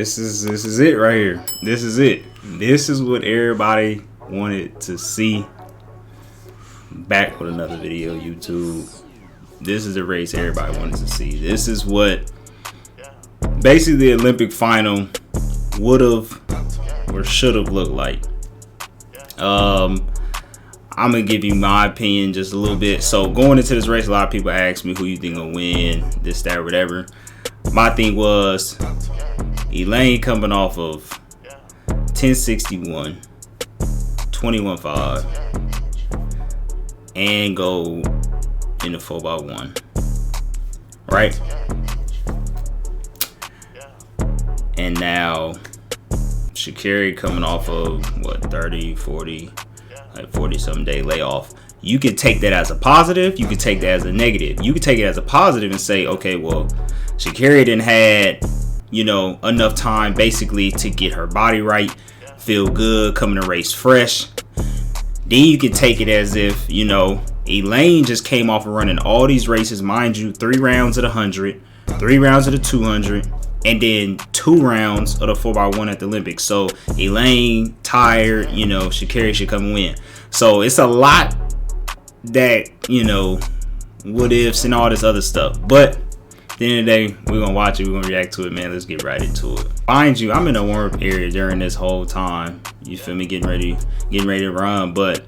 This is it right here. This is it. This is what everybody wanted to see. Back with another video, YouTube. This is the race everybody wanted to see. This is what basically the Olympic final would have or should have looked like. I'm gonna give you my opinion just a little bit. So going into this race, a lot of people ask me who you think will win, this, that, whatever. My thing was Elaine coming off of 1061, 21.5, and go in the 4x1, right? And now Sha'Carri coming off of what, 30, 40, like 40 something day layoff. You could take that as a positive, you could take that as a negative. You could take it as a positive and say, okay, well, Sha'Carri didn't had, you know, enough time basically to get her body right, feel good, coming to race fresh. Then you can take it as if, you know, Elaine just came off of running all these races, mind you, 3 rounds at 100, 3 rounds at the 200, and then 2 rounds of the 4x1 at the Olympics. So Elaine tired, you know, Sha'Carri should come and win. So it's a lot that, you know, what ifs and all this other stuff. But at the end of the day, we're gonna watch it, we're gonna react to it, man. Let's get right into it. Mind you, I'm in the warm-up area during this whole time. You feel me? Getting ready to run. But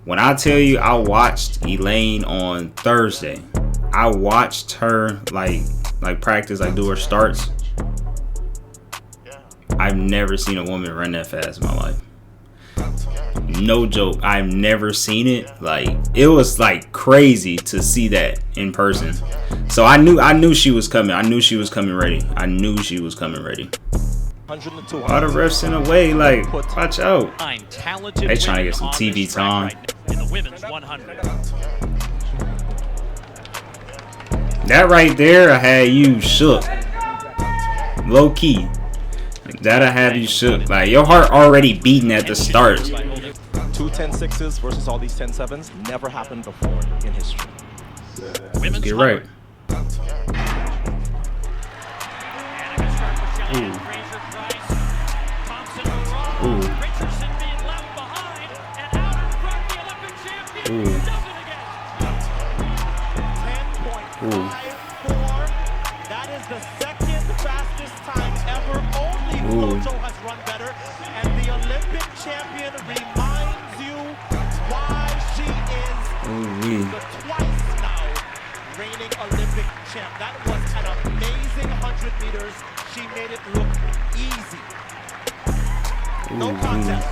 when I tell you I watched Elaine on Thursday, I watched her like practice, like do her starts. I've never seen a woman run that fast in my life. No joke, I've never seen it. Like, it was like crazy to see that in person. So I knew she was coming. I knew she was coming ready. I knew she was coming ready. All the refs in the way, like, watch out. They trying to get some TV time. In the women's 100. That right there, I had you shook. Low key. Like, that I had you shook. Like, your heart already beating at the start. 2 10-6s versus all these 10-7s never happened before in history. Let's get right. That is the second fastest time ever. Only Flojo has run better, and the Olympic champion reminds you why she is the twice now reigning Olympic champ. That was an amazing 100 meters. She made it look easy. No contest.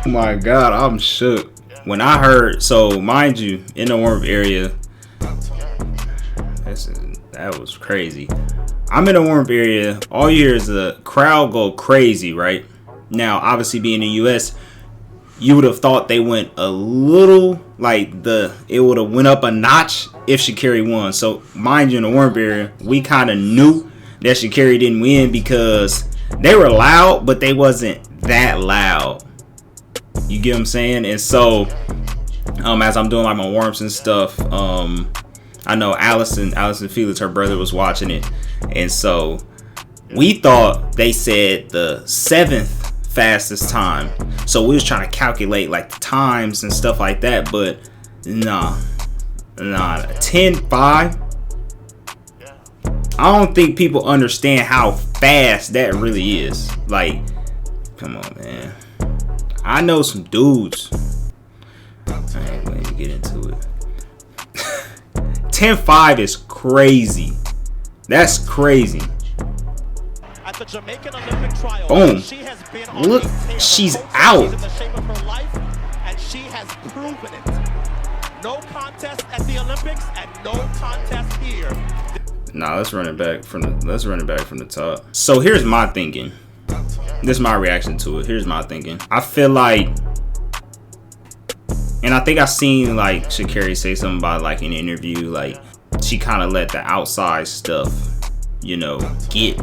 Oh my God, I'm shook. When I heard, so mind you, in the warm-up area, that was crazy. I'm in the warm-up area. All you hear is the crowd go crazy, right? Now, obviously, being in the US, you would have thought they went a little, like, it would have went up a notch if Sha'Carri won. So, mind you, in the warm-up area, we kind of knew that Sha'Carri didn't win because they were loud, but they wasn't that loud. You get what I'm saying? And so, as I'm doing like my warm-ups and stuff, I know Allison Felix, her brother, was watching it, and so we thought they said the 7th fastest time. So we was trying to calculate like the times and stuff like that, but nah, 10.5. I don't think people understand how fast that really is. Like, come on, man. I know some dudes. I ain't going to get into it. 10.5 is crazy. That's crazy. At the Jamaican Olympic trial, boom. She has been look, she's out. In the shape of her life, and she has proven it. No contest at the Olympics and no contest here. Nah, let's run it back from the top. So here's my thinking. This is my reaction to it. Here's my thinking. I feel like, and I think I seen like Sha'Carri say something about like in an interview, like she kind of let the outside stuff, you know, get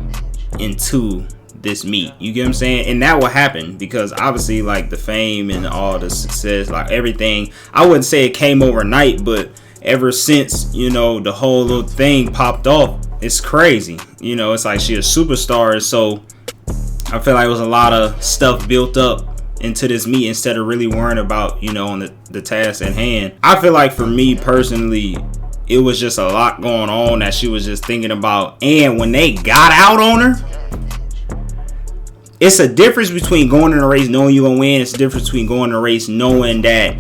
into this meet. You get what I'm saying? And that will happen because obviously like the fame and all the success, like everything, I wouldn't say it came overnight, but ever since, you know, the whole little thing popped off, it's crazy. You know, it's like she a superstar. So I feel like it was a lot of stuff built up into this meet instead of really worrying about, you know, on the task at hand. I feel like for me personally, it was just a lot going on that she was just thinking about. And when they got out on her, it's a difference between going in a race knowing you're gonna win. It's a difference between going in a race knowing that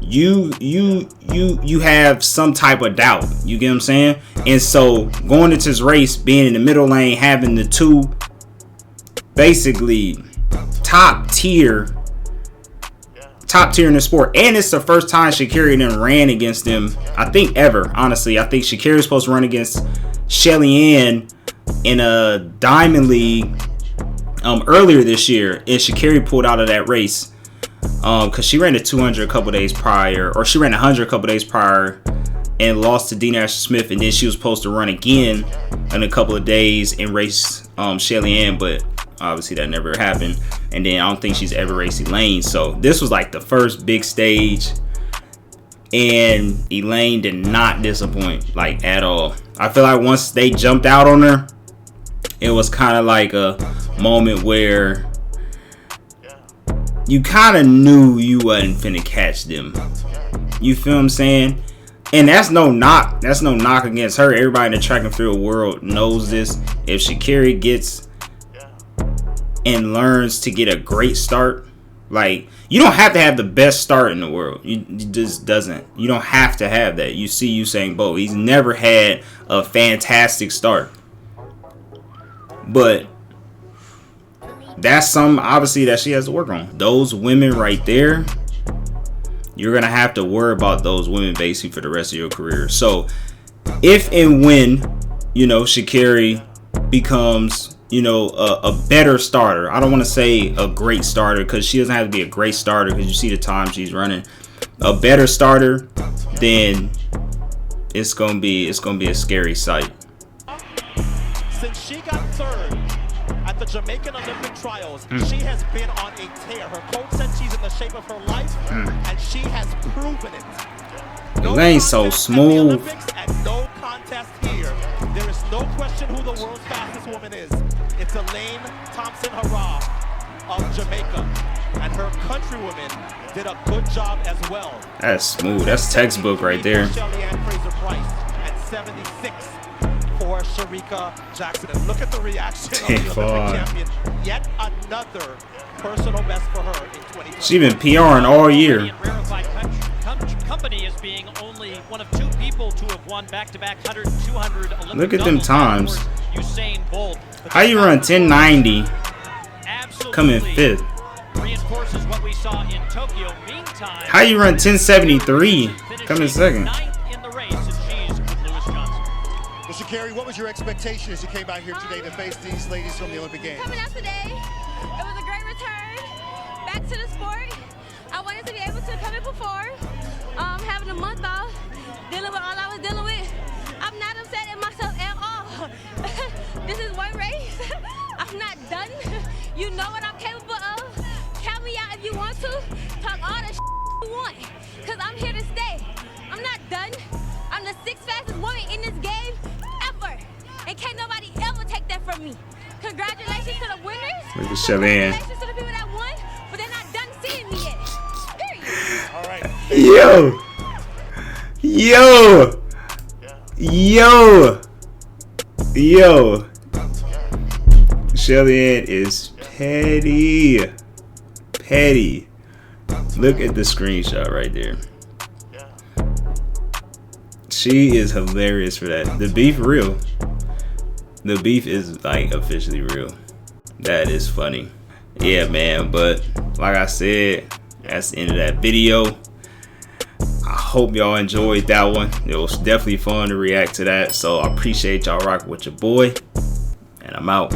you have some type of doubt. You get what I'm saying? And so going into this race, being in the middle lane, having the two basically top tier in the sport, and it's the first time Sha'Carri then ran against them, I think, ever. Honestly, I think Sha'Carri was supposed to run against Shelly Ann in a Diamond League earlier this year, and Sha'Carri pulled out of that race because she ran the 200 a couple days prior, or she ran 100 a couple days prior and lost to Dean Asher Smith, and then she was supposed to run again in a couple of days and race Shelly Ann, but obviously that never happened. And then I don't think she's ever raced Elaine. So this was like the first big stage, and Elaine did not disappoint, like, at all. I feel like once they jumped out on her, it was kind of like a moment where you kind of knew you wasn't finna catch them. You feel what I'm saying? And that's no knock. That's no knock against her. Everybody in the track and field world knows this. If Sha'Carri gets and learns to get a great start, like, you don't have to have the best start in the world. You just doesn't. You don't have to have that. You see Usain Bolt. He's never had a fantastic start. But that's something, obviously, that she has to work on. Those women right there, you're going to have to worry about those women basically for the rest of your career. So if and when, you know, Sha'Carri becomes, you know, a better starter. I don't want to say a great starter, because she doesn't have to be a great starter, because you see the time she's running. A better starter, then it's gonna be a scary sight. Since she got third at the Jamaican Olympic trials, she has been on a tear. Her coach said she's in the shape of her life, and she has proven it. Elaine's so smooth. And no contest here. There is no question who the world's fastest woman is. It's Elaine Thompson-Herah of Jamaica, and her countrywoman did a good job as well. That's smooth. That's textbook right there. Shelly Ann Fraser-Price at 76 for Shericka Jackson. And look at the reaction of the Olympic champion. Yet another personal best for her in 2020. She's been PRing all year. Company as being only one of two people to have won back-to-back 100 and 200 Olympic Look at them times. Usain Bolt. How you run 1090 coming fifth? Reinforces what we saw in Tokyo. Meantime, how you run 1073 coming second? Ninth in the race, and she's with Lewis Johnson. Well, Sha'Carri, what was your expectation as you came out here today to face these ladies from the Olympic Games? Coming out today, it was a great return back to the sport. I wanted to be able to come in before, having a month off, dealing with all I was dealing with. I'm not upset at myself at all. This is one race. I'm not done. You know what I'm capable of. Count me out if you want to. Talk all the you want, because I'm here to stay. I'm not done. I'm the 6th fastest woman in this game ever. And can't nobody ever take that from me. Congratulations to the winners. Look at Shelly Ann. Congratulations to the people that won, but they're not done seeing me yet. Period. All right. Yo. Shelly Ann is petty. Look at the screenshot right there. She is hilarious for that. The beef real. The beef is like officially real. That is funny. Yeah, man. But like I said, that's the end of that video. I hope y'all enjoyed that one. It was definitely fun to react to that. So I appreciate y'all rocking with your boy. And I'm out.